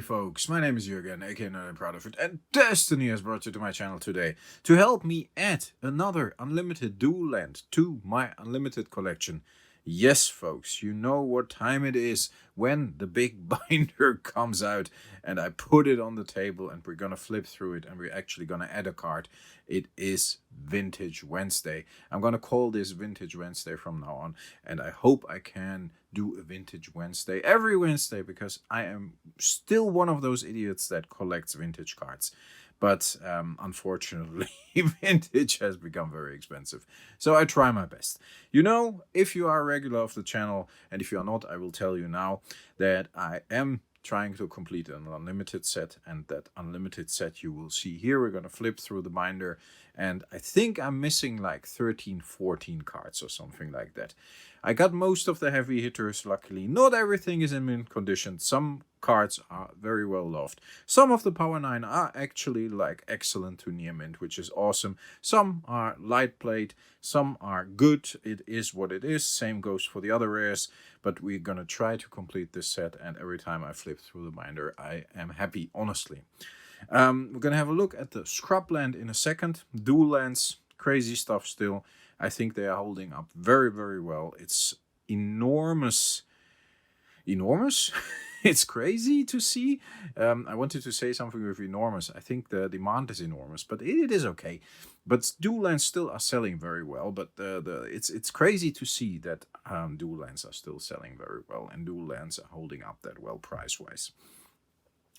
folks, my name is Jürgen, aka Not I'm Proud of It, and Destiny has brought you to my channel today to help me add another unlimited dual land to my unlimited collection. Yes, folks, you know what time it is when the big binder comes out and I put it on the table and we're gonna flip through it and we're actually gonna add a card. It is Vintage Wednesday. I'm gonna call this Vintage Wednesday from now on, and I hope I can do a Vintage Wednesday every Wednesday because I am still one of those idiots that collects vintage cards. But unfortunately, vintage has become very expensive. So I try my best. You know, if you are a regular of the channel, and if you are not, I will tell you now that I am trying to complete an unlimited set, and that unlimited set you will see here. We're going to flip through the binder, and I think I'm missing like 13, 14 cards or something like that. I got most of the heavy hitters, luckily. Not everything is in mint condition. Some cards are very well loved. Some of the Power 9 are actually like excellent to near mint, which is awesome. Some are light played, some are good. It is what it is. Same goes for the other rares, but we're gonna try to complete this set, and every time I flip through the binder, I am happy, honestly. We're gonna have a look at the scrubland in a second. Dual lands, crazy stuff still. I think they are holding up very, very well. It's enormous. It's crazy to see. I wanted to say something with enormous. I think the demand is enormous, but it is okay. But dual lands still are selling very well. But it's crazy to see that dual lands are still selling very well, and dual lands are holding up that well price-wise.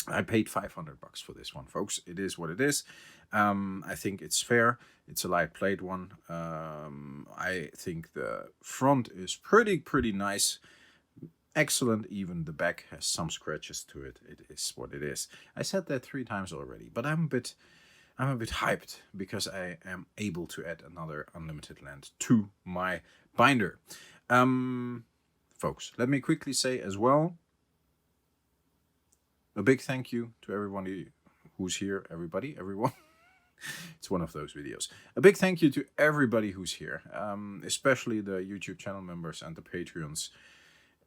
I paid $500 for this one, folks. It is what it is. I think it's fair. It's a light played one. I think the front is pretty nice. Excellent. Even the back has some scratches to it. It is what it is. I said that 3 times already, but I'm a bit hyped because I am able to add another unlimited land to my binder. Folks, let me quickly say as well, a big thank you to everyone who's here. Everyone. It's one of those videos. A big thank you to everybody who's here, especially the YouTube channel members and the Patreons.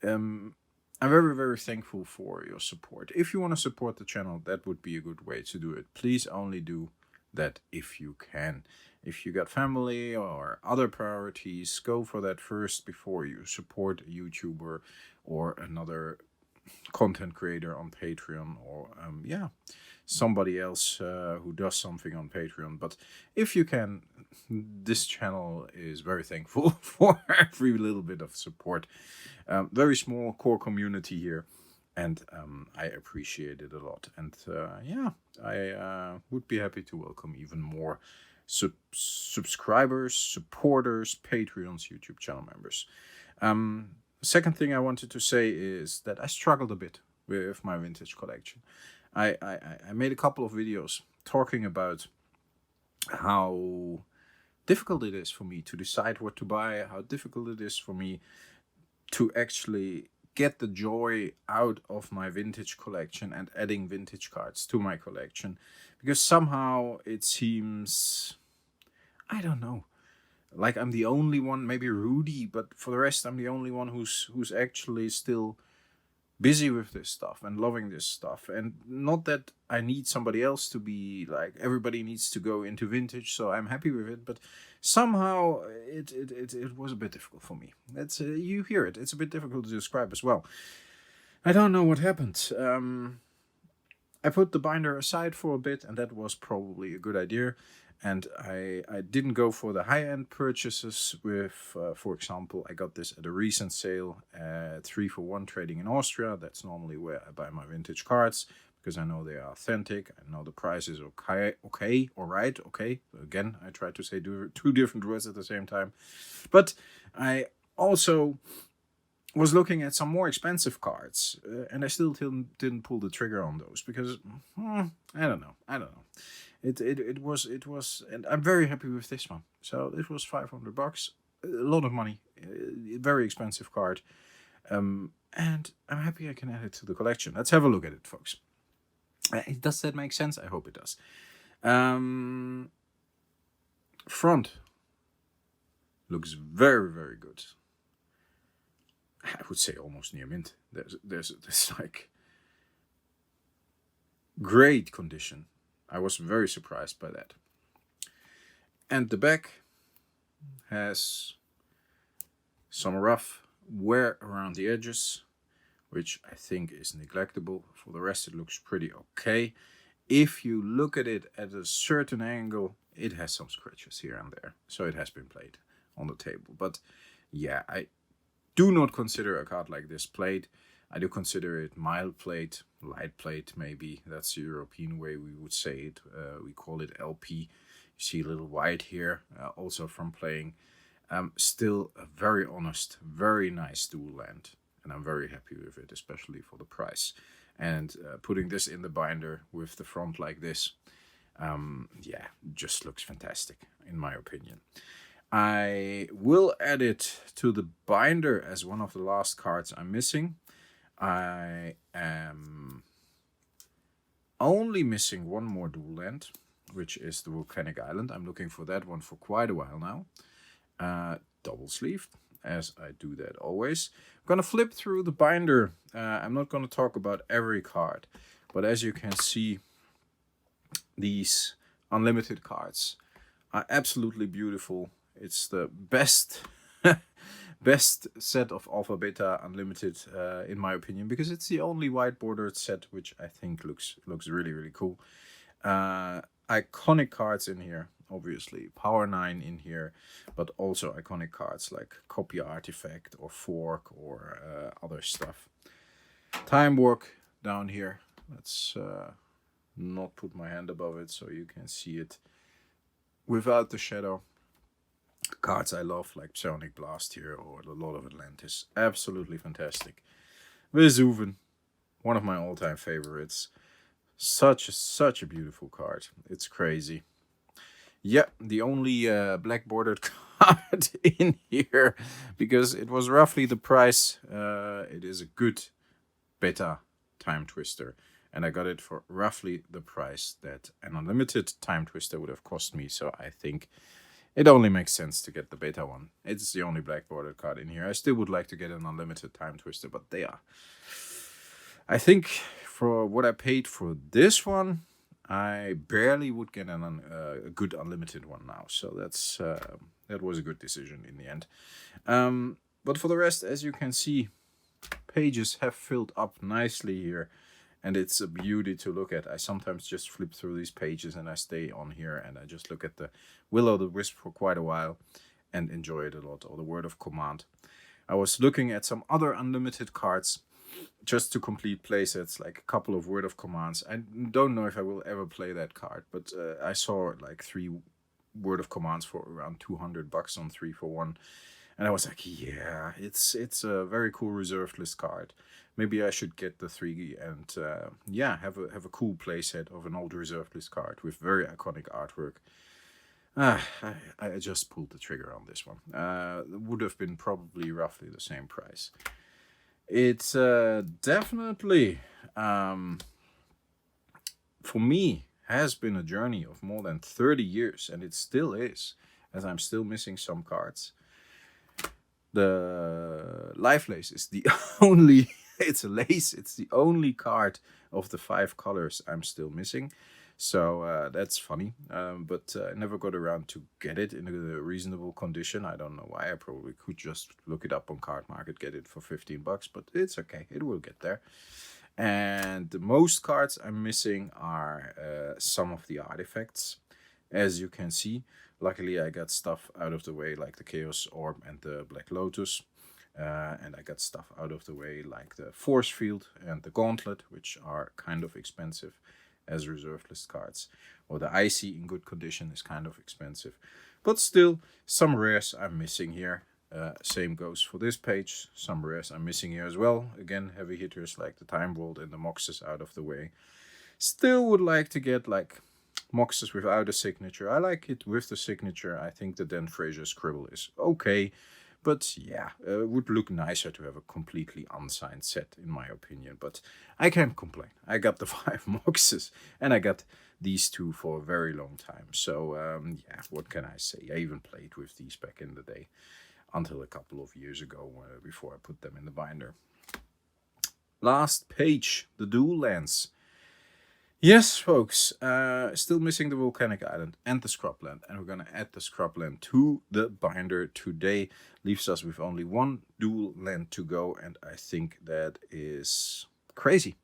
I'm very thankful for your support. If you want to support the channel, that would be a good way to do it. Please only do that if you can. If you got family or other priorities, go for that first before you support a YouTuber or another content creator on Patreon, or somebody else who does something on Patreon. But if you can, this channel is very thankful for every little bit of support. Very small core community here, and I appreciate it a lot. And I would be happy to welcome even more subscribers, supporters, Patreons, YouTube channel members. Second thing I wanted to say is that I struggled a bit with my vintage collection. I made a couple of videos talking about how difficult it is for me to decide what to buy, how difficult it is for me to actually get the joy out of my vintage collection and adding vintage cards to my collection. Because somehow it seems, I don't know, like I'm the only one, maybe Rudy, but for the rest I'm the only one who's actually still busy with this stuff and loving this stuff. And not that I need somebody else to be like, everybody needs to go into vintage, so I'm happy with it, but somehow it was a bit difficult for me. That's you hear it. It's a bit difficult to describe as well. I don't know what happened. I put the binder aside for a bit, and that was probably a good idea. And I didn't go for the high-end purchases with, for example, I got this at a recent sale, 3-for-1 trading in Austria. That's normally where I buy my vintage cards, because I know they are authentic. I know the price is okay, all right, okay. Again, I try to say 2 different words at the same time. But I also was looking at some more expensive cards, and I still didn't pull the trigger on those, because, I don't know. It was, and I'm very happy with this one. So it was $500, a lot of money, very expensive card, and I'm happy I can add it to the collection. Let's have a look at it, folks. Does that make sense? I hope it does. Front looks very good. I would say almost near mint. There's like Great condition. I was very surprised by that. And the back has some rough wear around the edges, which I think is neglectable. For the rest, it looks pretty okay. If you look at it at a certain angle, it has some scratches here and there. So it has been played on the table. But yeah, I do not consider a card like this played. I do consider it mild played, light played maybe. That's the European way we would say it. We call it LP. You see a little white here, also from playing. Still a very honest, very nice dual land. And I'm very happy with it, especially for the price. And putting this in the binder with the front like this, yeah, just looks fantastic, in my opinion. I will add it to the binder as one of the last cards I'm missing. I am only missing one more dual land, which is the Volcanic Island. I'm looking for that one for quite a while now. Double sleeved, as I do that always. I'm going to flip through the binder. I'm not going to talk about every card, but as you can see, these unlimited cards are absolutely beautiful. It's the best best set of Alpha Beta Unlimited, in my opinion, because it's the only white bordered set which I think looks really, really cool. Iconic cards in here, obviously. Power 9 in here, but also iconic cards like Copy Artifact or Fork or other stuff. Time Walk down here. Let's not put my hand above it so you can see it without the shadow. Cards I love, like Psionic Blast here or the Lord of Atlantis. Absolutely fantastic. Vesuven, one of my all-time favorites. Such a beautiful card. It's crazy. Yeah, the only black bordered card in here, because it was roughly the price. It is a good beta Time Twister, and I got it for roughly the price that an unlimited Time Twister would have cost me. So I think it only makes sense to get the beta one. It's the only black bordered card in here. I still would like to get an unlimited Time Twister, but they are. I think for what I paid for this one, I barely would get a good unlimited one now. So that was a good decision in the end. But for the rest, as you can see, pages have filled up nicely here. And it's a beauty to look at. I sometimes just flip through these pages and I stay on here and I just look at the Will-O-the-Wisp for quite a while and enjoy it a lot, or the Word of Command. I was looking at some other unlimited cards just to complete playsets, like a couple of Word of Commands. I don't know if I will ever play that card, but I saw like 3 Word of Commands for around $200 on 3 for 1. And I was like, yeah, it's a very cool reserved list card. Maybe I should get the 3 and yeah, have a cool playset of an old reserved list card with very iconic artwork. I just pulled the trigger on this one. It would have been probably roughly the same price. It's definitely, for me, has been a journey of more than 30 years, and it still is, as I'm still missing some cards. The Life Lace is the only, it's a lace, it's the only card of the 5 colors I'm still missing. So that's funny, but I never got around to get it in a reasonable condition. I don't know why. I probably could just look it up on Card Market, get it for $15, but it's okay. It will get there. And the most cards I'm missing are some of the artifacts. As you can see, luckily I got stuff out of the way like the Chaos Orb and the Black Lotus. And I got stuff out of the way like the Force Field and the Gauntlet, which are kind of expensive as reserved list cards. Or the Icy in good condition is kind of expensive. But still, some rares I'm missing here. Same goes for this page. Some rares I'm missing here as well. Again, heavy hitters like the Time Vault and the Moxes out of the way. Still would like to get like Moxes without a signature. I like it with the signature. I think the Dan Fraser scribble is okay. But yeah, it would look nicer to have a completely unsigned set, in my opinion. But I can't complain. I got the 5 Moxes, and I got these 2 for a very long time. So yeah, what can I say? I even played with these back in the day, until a couple of years ago, before I put them in the binder. Last page, the dual lands. Yes, folks, still missing the volcanic island and the scrubland, and we're gonna add the scrubland to the binder today. Leaves us with only one dual land to go, and I think that is crazy.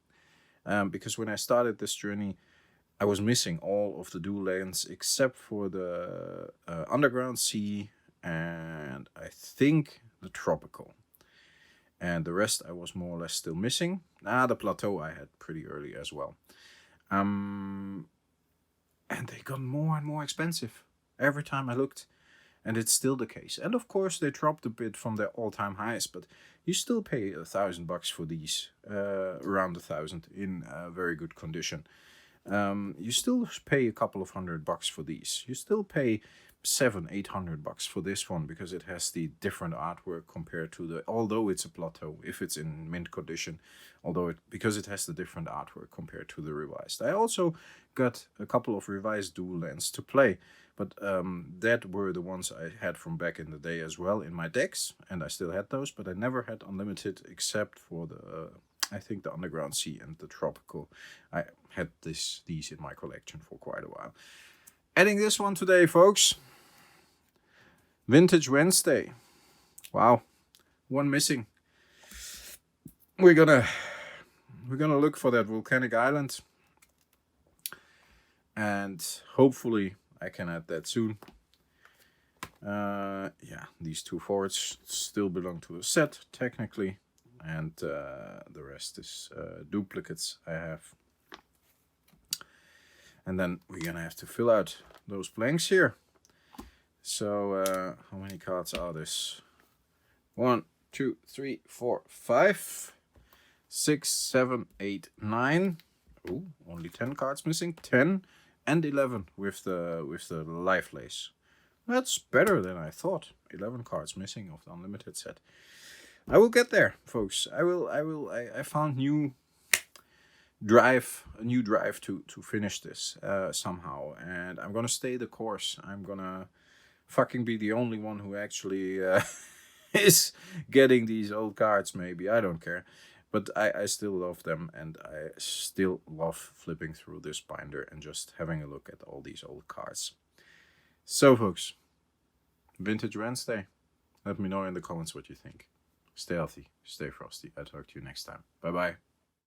Because when I started this journey, I was missing all of the dual lands except for the underground sea and I think the tropical. And the rest I was more or less still missing. The plateau I had pretty early as well. And they got more and more expensive every time I looked, and it's still the case. And of course, they dropped a bit from their all-time highs, but you still pay $1,000 for these, around 1,000 in very good condition. You still pay a couple of $100 for these. You still pay $700-800 for this one because it has the different artwork compared to the, although it's a plateau if it's in mint condition, because it has the different artwork compared to the revised. I also got a couple of revised dual lands to play, but that were the ones I had from back in the day as well in my decks, and I still had those, but I never had unlimited except for the I think the underground sea and the tropical. I had these in my collection for quite a while. Adding this one today, folks. Vintage Wednesday. Wow, one missing. We're gonna look for that volcanic island, and hopefully I can add that soon. Yeah, these two forwards still belong to the set technically, and the rest is duplicates I have. And then we're gonna have to fill out those blanks here. So how many cards are this? 1, 2, 3, 4, 5, 6, 7, 8, 9. Oh, only 10 cards missing. 10 and 11 with the life lace. That's better than I thought. 11 cards missing of the unlimited set. I will get there, folks. I found a new drive to finish this somehow, and I'm gonna stay the course. I'm gonna fucking be the only one who actually is getting these old cards. Maybe I don't care, but I still love them, and I still love flipping through this binder and just having a look at all these old cards. So, folks, Vintage Wednesday. Let me know in the comments what you think. Stay healthy, stay frosty. I'll talk to you next time. Bye bye.